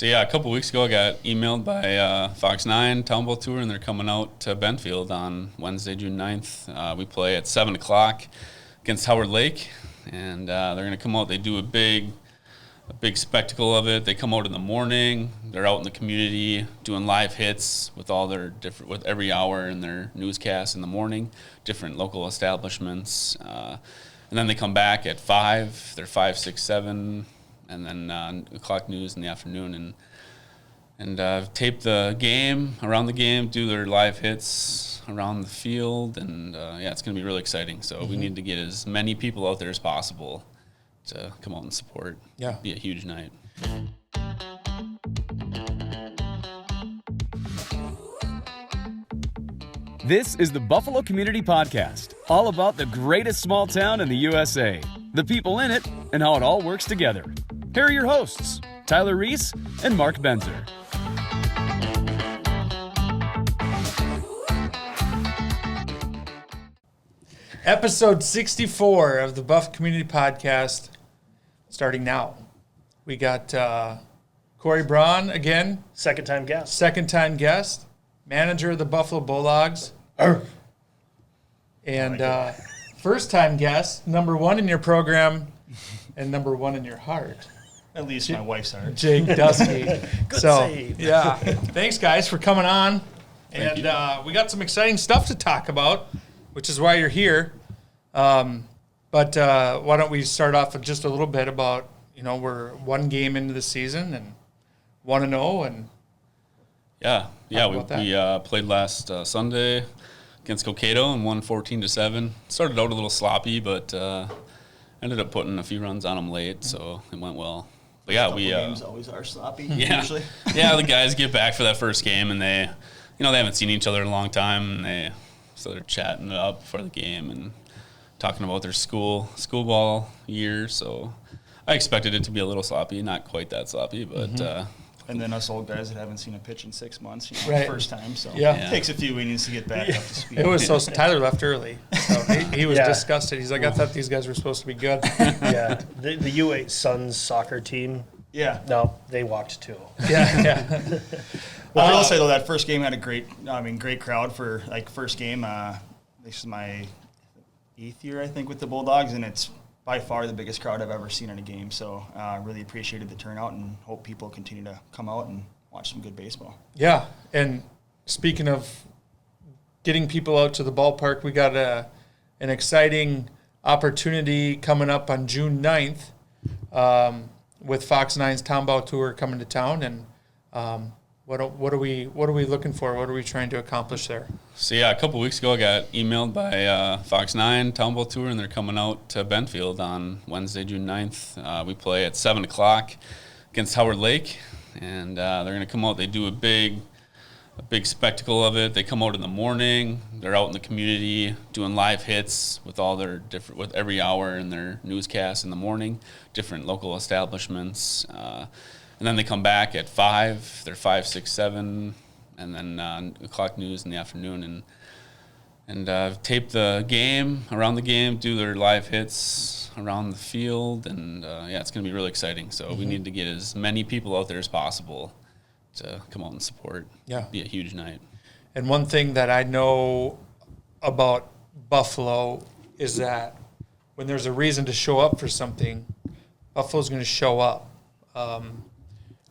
So, yeah, a couple weeks ago I got emailed by Fox 9 Town Ball Tour, and they're coming out to Bentfield on Wednesday, June 9th. We play at 7 o'clock against Howard Lake, and they're going to come out. They do a big spectacle of it. They come out in the morning. They're out in the community doing live hits with all their with every hour in their newscasts in the morning, different local establishments. And then they come back at 5. They're 5, 6, 7, and then o'clock news in the afternoon, and tape the game, around the game, do their live hits around the field, and it's going to be really exciting. So we need to get as many people out there as possible to come out and support. Yeah. It'll be a huge night. This is the Buffalo Community Podcast, all about the greatest small town in the USA, the people in it, and how it all works together. Here are your hosts, Tyler Reiss and Mark Benzer. Episode 64 of the Buff Community Podcast, starting now. We got Corey Braun again. Second time guest. Manager of the Buffalo Bulldogs. And first-time guest, number 1 in your program and number 1 in your heart. At least my wife's heart. Jake Dusky. Good save. Yeah. Thanks, guys, for coming on. And we got some exciting stuff to talk about, which is why you're here. But why don't we start off with just a little bit about, we're 1 game into the season and 1-0 and we played last Sunday against Hoekstra and won 14-7. Started out a little sloppy, but ended up putting a few runs on them late, so it went well. But games always are sloppy. Usually. The guys get back for that first game, and they haven't seen each other in a long time, and they're chatting it up before the game and talking about their school ball year. So I expected it to be a little sloppy, not quite that sloppy, but. And then us old guys that haven't seen a pitch in 6 months, right. First time. So it takes a few innings to get back up to speed. It was Tyler left early, so he was disgusted. He's like, I thought these guys were supposed to be good. The U8 Suns soccer team. Yeah. No, they walked too. Yeah. Well, I will say though that first game had a great crowd for first game. This is my 8th year I think with the Bulldogs, and it's by far the biggest crowd I've ever seen in a game. So I really appreciated the turnout and hope people continue to come out and watch some good baseball. Yeah, and speaking of getting people out to the ballpark, we got an exciting opportunity coming up on June 9th with Fox 9's Town Ball Tour coming to town. And what are we looking for? What are we trying to accomplish there? So, a couple weeks ago I got emailed by Fox 9 Town Ball Tour, and they're coming out to Bentfield on Wednesday, June 9th. We play at 7 o'clock against Howard Lake, and they're going to come out. They do a big spectacle of it. They come out in the morning. They're out in the community doing live hits with all their with every hour in their newscasts in the morning, different local establishments. And then they come back at 5. They're 5, 6, 7, and then o'clock news in the afternoon, and tape the game, around the game, do their live hits around the field, and it's going to be really exciting. So we need to get as many people out there as possible to come out and support. Yeah. It'll be a huge night. And one thing that I know about Buffalo is that when there's a reason to show up for something, Buffalo's going to show up.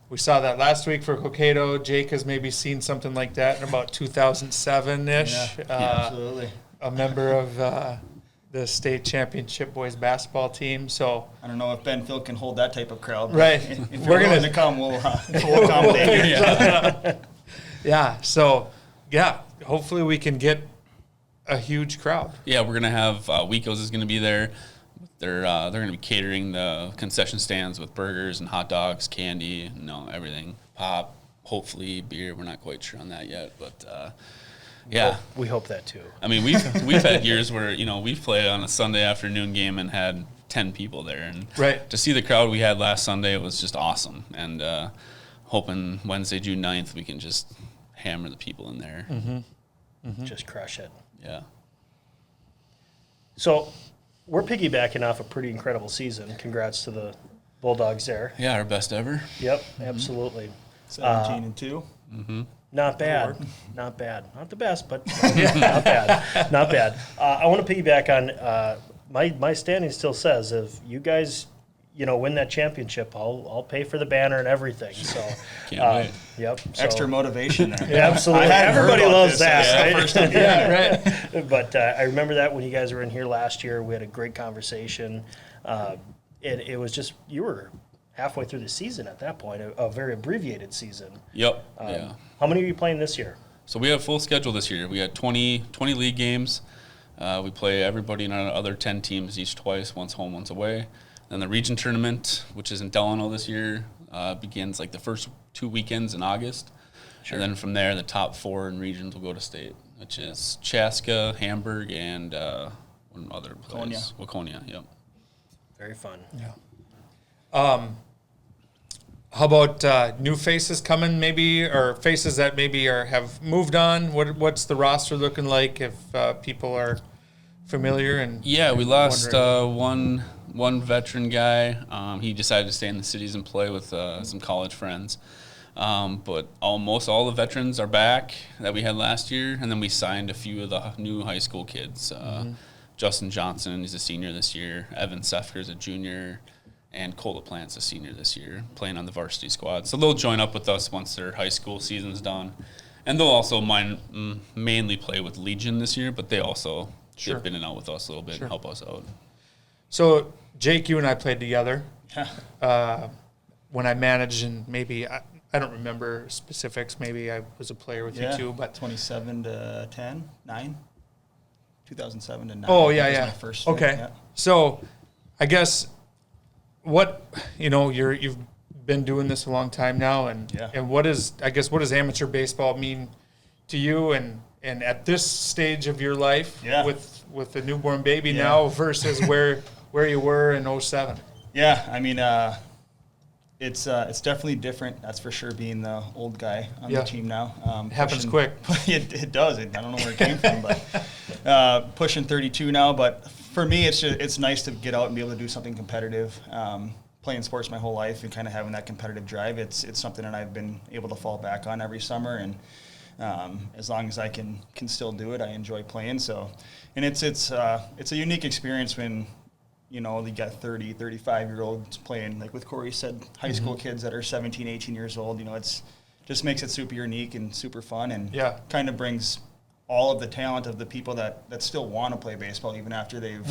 We saw that last week for Hoekstra. Jake has maybe seen something like that in about 2007-ish. Yeah, absolutely. A member of the state championship boys basketball team. So I don't know if Bentfield can hold that type of crowd. Right. If we're going to come, we'll accommodate. So hopefully we can get a huge crowd. Yeah, we're going to have Wecos is going to be there. They're going to be catering the concession stands with burgers and hot dogs, candy, everything, pop, hopefully beer. We're not quite sure on that yet, but we hope that too. I mean, we've had years where we've played on a Sunday afternoon game and had 10 people there, and to see the crowd we had last Sunday, it was just awesome. And hoping Wednesday, June 9th, we can just hammer the people in there, just crush it. Yeah. So we're piggybacking off a pretty incredible season. Congrats to Bulldogs there. Yeah, our best ever. Yep, absolutely. 17-2. Not bad. Not bad. Not the best, but not bad. Not bad. I want to piggyback on my standing still says if you guys, win that championship, I'll pay for the banner and everything. So Can't wait. Yep. So, Extra motivation there. yeah, absolutely. I hadn't heard Everybody about loves this. that, It's the right? first time hearing it. Right. But I remember that when you guys were in here last year, we had a great conversation. It was just, you were halfway through the season at that point, a very abbreviated season. Yep. Yeah. How many are you playing this year? So we have full schedule this year. We got 20 league games. We play everybody in our other 10 teams each twice, once home, once away. Then the region tournament, which is in Delano this year, begins like the first 2 weekends in August. Sure. And then from there, the top 4 in regions will go to state, which is Chaska, Hamburg, and one other place. Waconia, yep. Very fun. Yeah. How about new faces coming, maybe, or faces that maybe have moved on? What's the roster looking like if people are familiar? And Yeah, we lost one veteran guy. He decided to stay in the cities and play with some college friends. But almost all the veterans are back that we had last year, and then we signed a few of the new high school kids. Justin Johnson is a senior this year. Evan Sefker is a junior. And Cole LaPlante's a senior this year, playing on the varsity squad. So they'll join up with us once their high school season's done. And they'll also mainly play with Legion this year, but they also dip in and out with us a little bit and help us out. So, Jake, you and I played together when I managed, and maybe I don't remember specifics. Maybe I was a player with you too, but 27-10, 9, 2007 to 9. Oh, was yeah. My first Okay. yeah. So, I guess you've been doing this a long time now, and what does amateur baseball mean to you, and at this stage of your life with the newborn baby now versus where you were in 07? Yeah, I mean, it's definitely different. That's for sure. Being the old guy on the team now, it happens quick. It does. I don't know where it came from, but pushing 32 now. But for me, it's nice to get out and be able to do something competitive. Playing sports my whole life and kind of having that competitive drive, it's something that I've been able to fall back on every summer, and as long as I can still do it, I enjoy playing. So, and it's a unique experience when you got 30, 35-year-olds playing, like with Corey said, high school kids that are 17, 18 years old. It's just makes it super unique and super fun, and kind of brings all of the talent of the people that still want to play baseball even after they've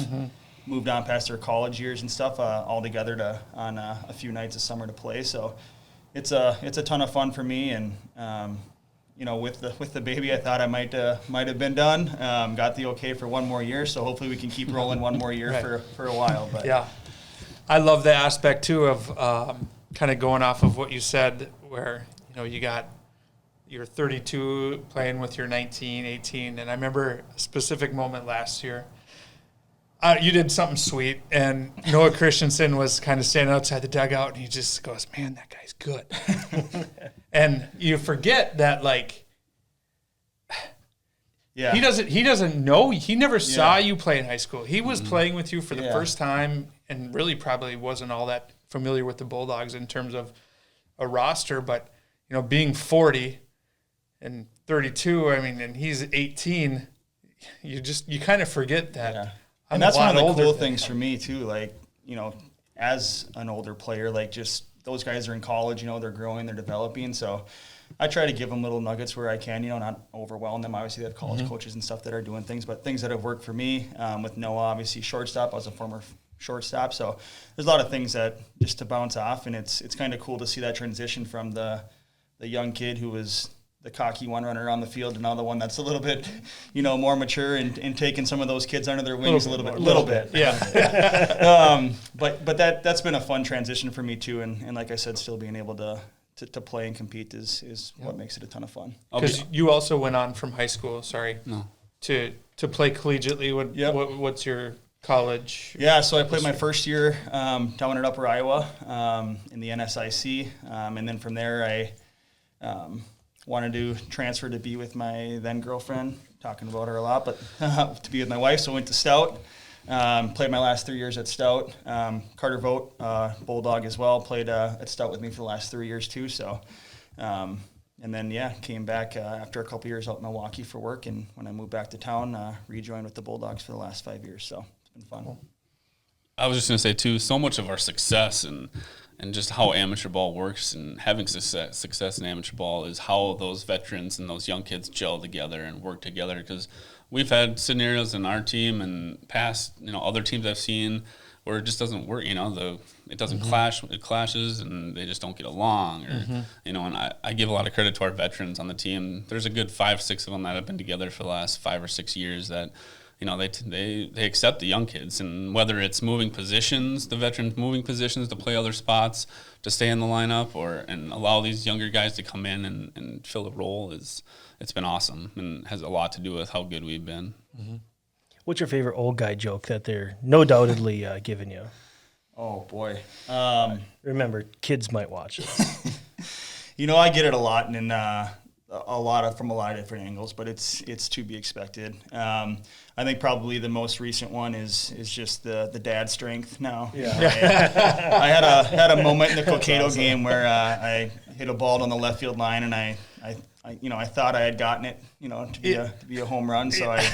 moved on past their college years and stuff, all together on a few nights of summer to play. So it's a ton of fun for me, and with the baby, I thought I might have been done. Got the okay for one more year, so hopefully we can keep rolling one more year for a while. But yeah, I love the aspect too of kind of going off of what you said, where you're 32 playing with your 19, 18, and I remember a specific moment last year. You did something sweet, and Noah Christensen was kind of standing outside the dugout, and he just goes, "Man, that guy's good." And you forget that, he doesn't know. He never saw you play in high school. He was playing with you for the first time, and really probably wasn't all that familiar with the Bulldogs in terms of a roster. But being 40 and 32, and he's 18, you kind of forget that. Yeah. And that's one of the cool things for me too. As an older player, just those guys are in college. They're growing, they're developing. So I try to give them little nuggets where I can. Not overwhelm them. Obviously, they have college coaches and stuff that are doing things, but things that have worked for me. With Noah, obviously shortstop. I was a former shortstop, so there's a lot of things that just to bounce off, and it's kind of cool to see that transition from the young kid who was the cocky one runner on the field, and now the one that's a little bit, more mature and taking some of those kids under their wings a little bit. Yeah. But that's been a fun transition for me too, and like I said, still being able to play and compete is what makes it a ton of fun. Because you also went on from high school, to play collegiately. What's your college? Yeah, so I played my first year down at Upper Iowa in the NSIC, and then from there I wanted to transfer to be with my then girlfriend, talking about her a lot, but to be with my wife, so I went to Stout. Played my last 3 years at Stout. Carter Vogt, Bulldog as well, played at Stout with me for the last 3 years too. So, and then came back after a couple years out in Milwaukee for work, and when I moved back to town, rejoined with the Bulldogs for the last 5 years. So it's been fun. I was just going to say, too, so much of our success and just how amateur ball works and having success in amateur ball is how those veterans and those young kids gel together and work together. Because we've had scenarios in our team and past, other teams I've seen where it just doesn't work. It doesn't clash. It clashes, and they just don't get along. Or and I give a lot of credit to our veterans on the team. There's a good 5-6 of them that have been together for the last 5 or 6 years that. They accept the young kids, and whether it's moving positions, the veterans moving positions to play other spots, to stay in the lineup, and allow these younger guys to come in and fill a role, it's been awesome and has a lot to do with how good we've been. Mm-hmm. What's your favorite old guy joke that they're no doubtedly giving you? Oh, boy. Remember, kids might watch this. I get it a lot, and from a lot of different angles, but it's to be expected. I think probably the most recent one is just the dad strength now. Yeah. I had a moment in the Cokato game where I hit a ball on the left field line, and I thought I had gotten it, to be a home run, so I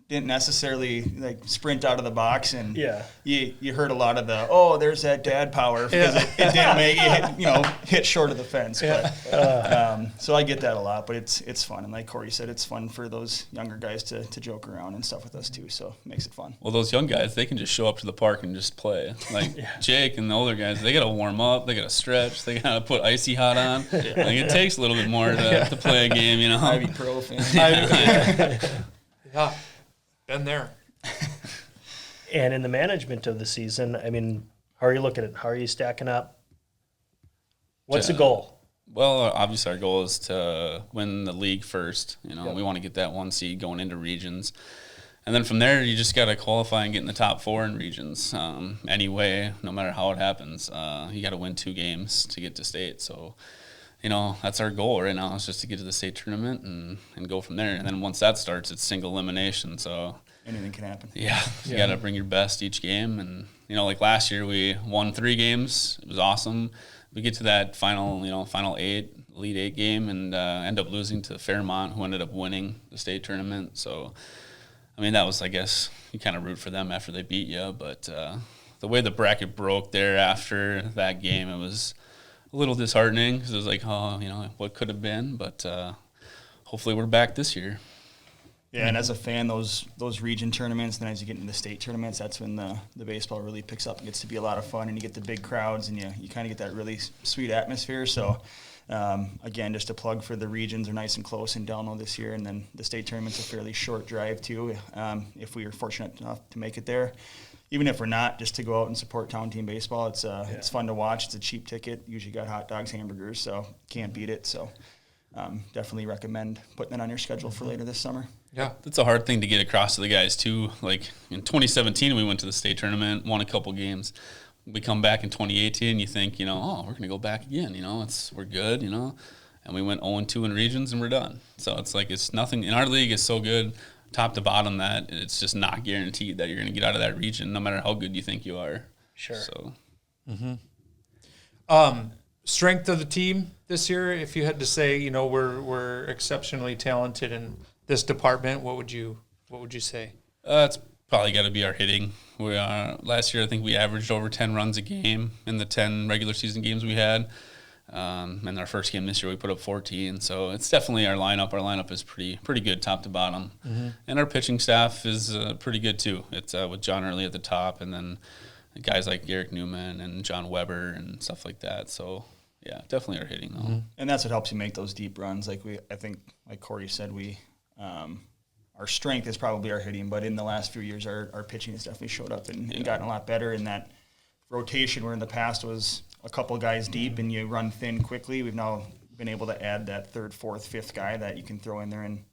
didn't necessarily sprint out of the box, and you heard a lot of the there's that dad power because it didn't make it hit short of the fence. But so I get that a lot, but it's fun, and like Corey said, it's fun for those younger guys to joke around and stuff with us too. So it makes it fun. Well, those young guys, they can just show up to the park and just play. Jake and the older guys, they got to warm up, they got to stretch, they got to put icy hot on. It takes a little bit more to play a game, Ibuprofen. Yeah. Been there. And in the management of the season, how are you looking at it? How are you stacking up? What's the goal? Well, obviously our goal is to win the league first. We want to get that 1 seed going into regions. And then from there, you just got to qualify and get in the top 4 in regions. Anyway, no matter how it happens, you got to win 2 games to get to state. So, that's our goal right now, is just to get to the state tournament and go from there. And then once that starts, it's single elimination. So anything can happen. Yeah, you got to bring your best each game. And, like last year, we won 3 games. It was awesome. We get to that final 8, Elite 8 game, and end up losing to Fairmont, who ended up winning the state tournament. So, that was, I guess, you kind of root for them after they beat you. But the way the bracket broke there after that game, it was a little disheartening because it was like, what could have been, but hopefully we're back this year. Yeah, and as a fan, those region tournaments, then as you get into the state tournaments, that's when the baseball really picks up and gets to be a lot of fun, and you get the big crowds, and you kind of get that really sweet atmosphere. So, again, just a plug for the regions are nice and close in Delno this year, and then the state tournament's a fairly short drive too, if we are fortunate enough to make it there. Even if we're not, just to go out and support town team baseball, it's fun to watch. It's a cheap ticket. Usually got hot dogs, hamburgers, so can't beat it. So definitely recommend putting it on your schedule for later this summer. Yeah, that's a hard thing to get across to the guys too. Like in 2017, we went to the state tournament, won a couple games. We come back in 2018, you think, we're going to go back again. We're good, and we went 0-2 in regions and we're done. So it's nothing. In our league, it's so good, top to bottom, that it's just not guaranteed that you're going to get out of that region, no matter how good you think you are. Sure. So, strength of the team this year, if you had to say, we're exceptionally talented in this department, what would you say? It's probably got to be our hitting. We last year, I think we averaged over 10 runs a game in the 10 regular season games we had. And our first game this year, we put up 14. So it's definitely our lineup. Our lineup is pretty good top to bottom. And our pitching staff is pretty good too. It's with John Early at the top, and then guys like Garrick Newman and John Weber and stuff like that. So yeah, definitely our hitting though. And that's what helps you make those deep runs. I think like Corey said, our strength is probably our hitting, but in the last few years, our pitching has definitely showed up and gotten a lot better in that rotation, where in the past was a couple guys deep and you run thin quickly. We've now been able to add that 3rd, 4th, 5th guy that you can throw in there and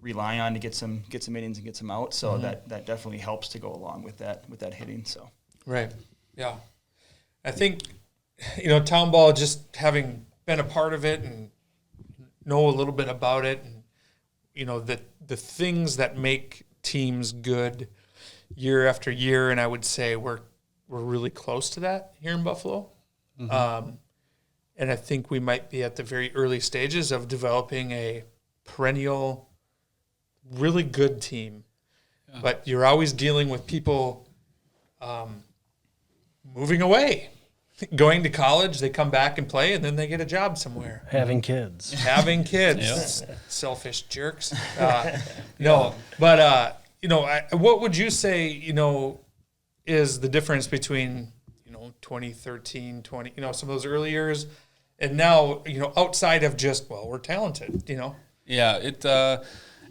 rely on to get some innings and get some outs. So that definitely helps to go along with that hitting. So right, yeah, I think town ball, just having been a part of it and know a little bit about it, and the things that make teams good year after year, and I would say we're really close to that here in Buffalo. And I think we might be at the very early stages of developing a perennial, really good team. Yeah. But you're always dealing with people moving away, going to college, they come back and play, and then they get a job somewhere. Having kids. Selfish jerks. No, but, what would you say, is the difference between, 2013, some of those early years, and now, outside of just, we're talented, Yeah,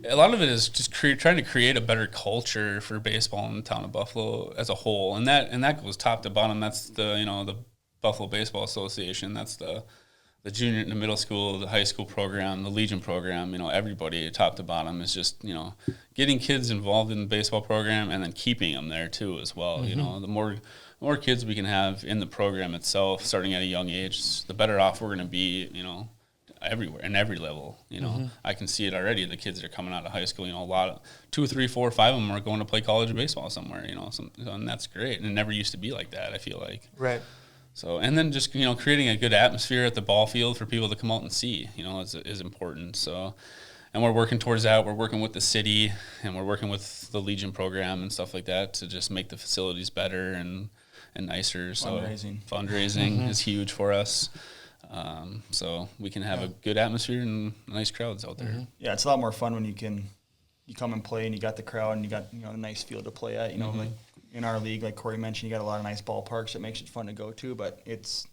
a lot of it is just trying to create a better culture for baseball in the town of Buffalo as a whole, and that goes top to bottom. That's the Buffalo Baseball Association. That's the junior and the middle school, the high school program, the Legion program. Everybody top to bottom is just getting kids involved in the baseball program and then keeping them there too as well. The more kids we can have in the program itself, starting at a young age, the better off we're going to be. Everywhere and every level, I can see it already. The kids that are coming out of high school, a lot of 2, 3, 4, 5 of them are going to play college baseball somewhere, and that's great. And it never used to be like that, I feel like. Right. So, and then just, creating a good atmosphere at the ball field for people to come out and see, is important. So, and we're working towards that. We're working with the city and we're working with the Legion program and stuff like that to just make the facilities better and nicer. So fundraising is huge for us. So we can have a good atmosphere and nice crowds out there. Yeah, it's a lot more fun when you come and play and you got the crowd and you got a nice field to play at. Like in our league, like Corey mentioned, you got a lot of nice ballparks that makes it fun to go to. But it's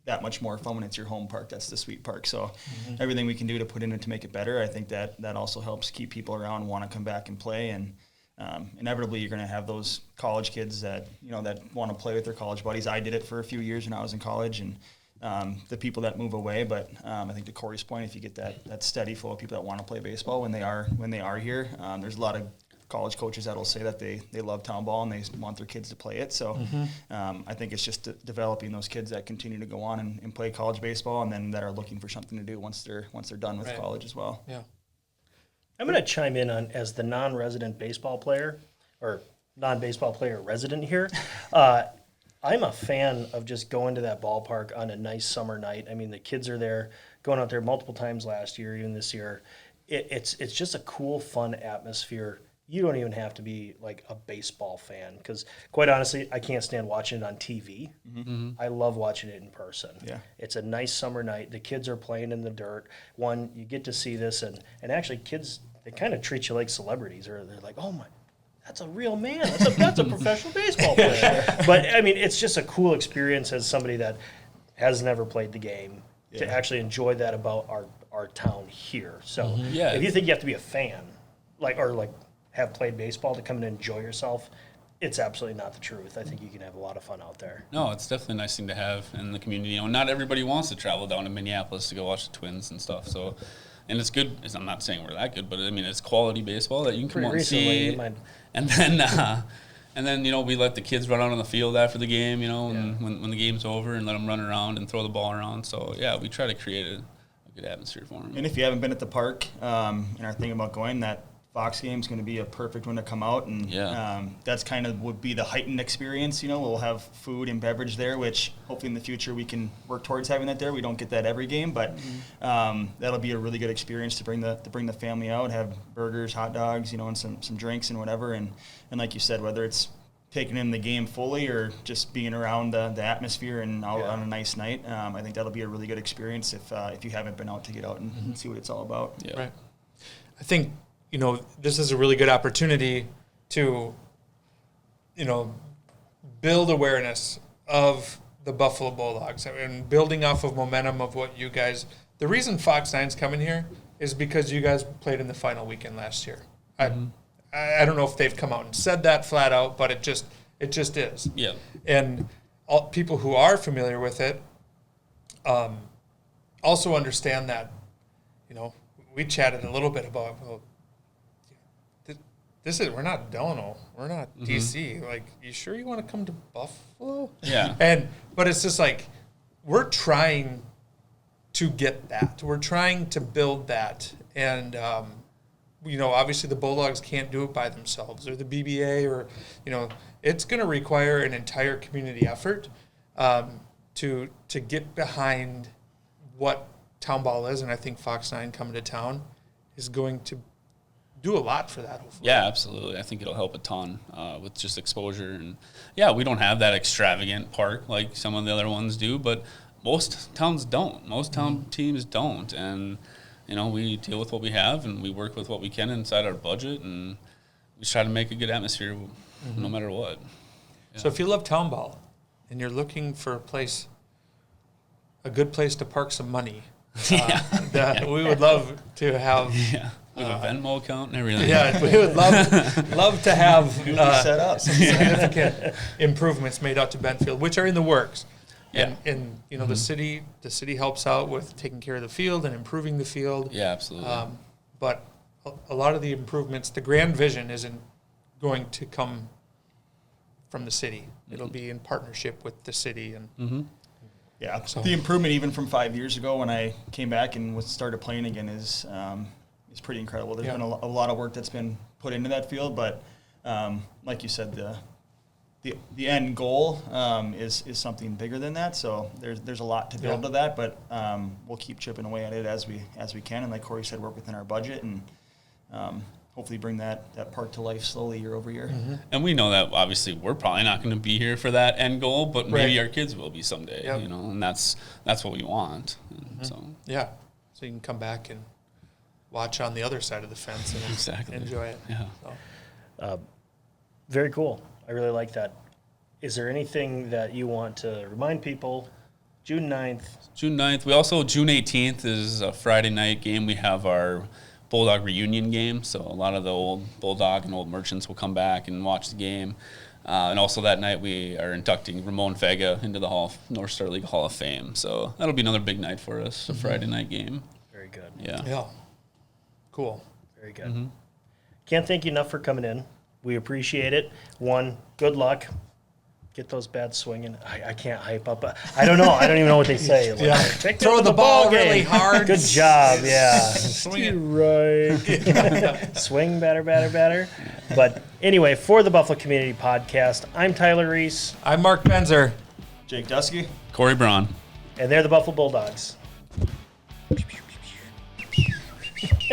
that much more fun when it's your home park. That's the sweet park. So everything we can do to put in it to make it better, I think that also helps keep people around, want to come back and play. And inevitably, you're going to have those college kids that that want to play with their college buddies. I did it for a few years when I was in college, and the people that move away, but I think to Corey's point, if you get that steady flow of people that want to play baseball when they are here, there's a lot of college coaches that'll say that they love town ball and they want their kids to play it. So I think it's just developing those kids that continue to go on and play college baseball, and then that are looking for something to do once they're done with college as well. Yeah, I'm going to chime in on as the non-resident baseball player or non-baseball player resident here. I'm a fan of just going to that ballpark on a nice summer night. I mean, the kids are there, going out there multiple times last year, even this year. It's just a cool, fun atmosphere. You don't even have to be like a baseball fan because, quite honestly, I can't stand watching it on TV. I love watching it in person. Yeah, it's a nice summer night. The kids are playing in the dirt. You get to see this, and actually, kids, they kind of treat you like celebrities, or they're like, oh my. That's a real man. That's a professional baseball player. But, I mean, it's just a cool experience as somebody that has never played the game to actually enjoy that about our town here. So if you think you have to be a fan or have played baseball to come and enjoy yourself, it's absolutely not the truth. I think you can have a lot of fun out there. No, it's definitely a nice thing to have in the community. Not everybody wants to travel down to Minneapolis to go watch the Twins and stuff. So, and it's good. I'm not saying we're that good, but I mean it's quality baseball that you can come out and see. And then we let the kids run out on the field after the game, when the game's over, and let them run around and throw the ball around. So we try to create a good atmosphere for them. And if you haven't been at the park and are thinking about going, that Fox game is going to be a perfect one to come out, and that's kind of would be the heightened experience. We'll have food and beverage there, which hopefully in the future we can work towards having that there. We don't get that every game, but that'll be a really good experience to bring the family out, have burgers, hot dogs, and some drinks and whatever. And like you said, whether it's taking in the game fully or just being around the atmosphere and all on a nice night, I think that'll be a really good experience if you haven't been out to get out and see what it's all about. Yeah. Right. I think. This is a really good opportunity to, build awareness of the Buffalo Bulldogs and building off of momentum of what you guys. The reason Fox 9's coming here is because you guys played in the final weekend last year. I don't know if they've come out and said that flat out, but it just is. Yeah. And all people who are familiar with it, also understand that, we chatted a little bit about. We're not Delano. We're not DC. Like, you sure you want to come to Buffalo? Yeah. But it's just like, we're trying to get that. We're trying to build that. And obviously the Bulldogs can't do it by themselves, or the BBA, or, it's going to require an entire community effort to get behind what town ball is. And I think Fox 9 coming to town is going to do a lot for that, hopefully. Yeah, absolutely. I think it'll help a ton with just exposure. And, yeah, we don't have that extravagant park like some of the other ones do, but most towns don't. Most town teams don't. And, we deal with what we have, and we work with what we can inside our budget, and we try to make a good atmosphere no matter what. Yeah. So if you love town ball and you're looking for a good place to park some money, we would love to have... Yeah. We have a Venmo account and everything. Yeah, we would love to have set up some significant improvements made out to Bentfield, which are in the works. Yeah. And the city helps out with taking care of the field and improving the field. Yeah, absolutely. But a lot of the improvements, the grand vision isn't going to come from the city. It'll be in partnership with the city. And yeah, the improvement even from 5 years ago when I came back and started playing again is pretty incredible. There's been a lot of work that's been put into that field, but like you said, the end goal is something bigger than that. So there's a lot to build to that, but we'll keep chipping away at it as we can. And like Corey said, work within our budget and hopefully bring that park to life slowly year over year. And we know that obviously we're probably not going to be here for that end goal, but maybe our kids will be someday. And that's what we want. And so you can come back and watch on the other side of the fence and enjoy it. Yeah. So. Very cool. I really like that. Is there anything that you want to remind people? June 9th. June 9th. We also, June 18th is a Friday night game. We have our Bulldog reunion game. So a lot of the old Bulldog and old merchants will come back and watch the game. And also that night we are inducting Ramon Vega into the North Star League Hall of Fame. So that'll be another big night for us, a Friday night game. Very good. Yeah. Cool. Very good. Can't thank you enough for coming in. We appreciate it. One, good luck. Get those bats swinging. I can't hype up. I don't know. I don't even know what they say. Throw the ball really hard. Good job. Yeah. Swing it. Right. Swing, batter. But anyway, for the Buffalo Community Podcast, I'm Tyler Reiss. I'm Mark Benzer. Jake Dusky. Corey Braun. And they're the Buffalo Bulldogs.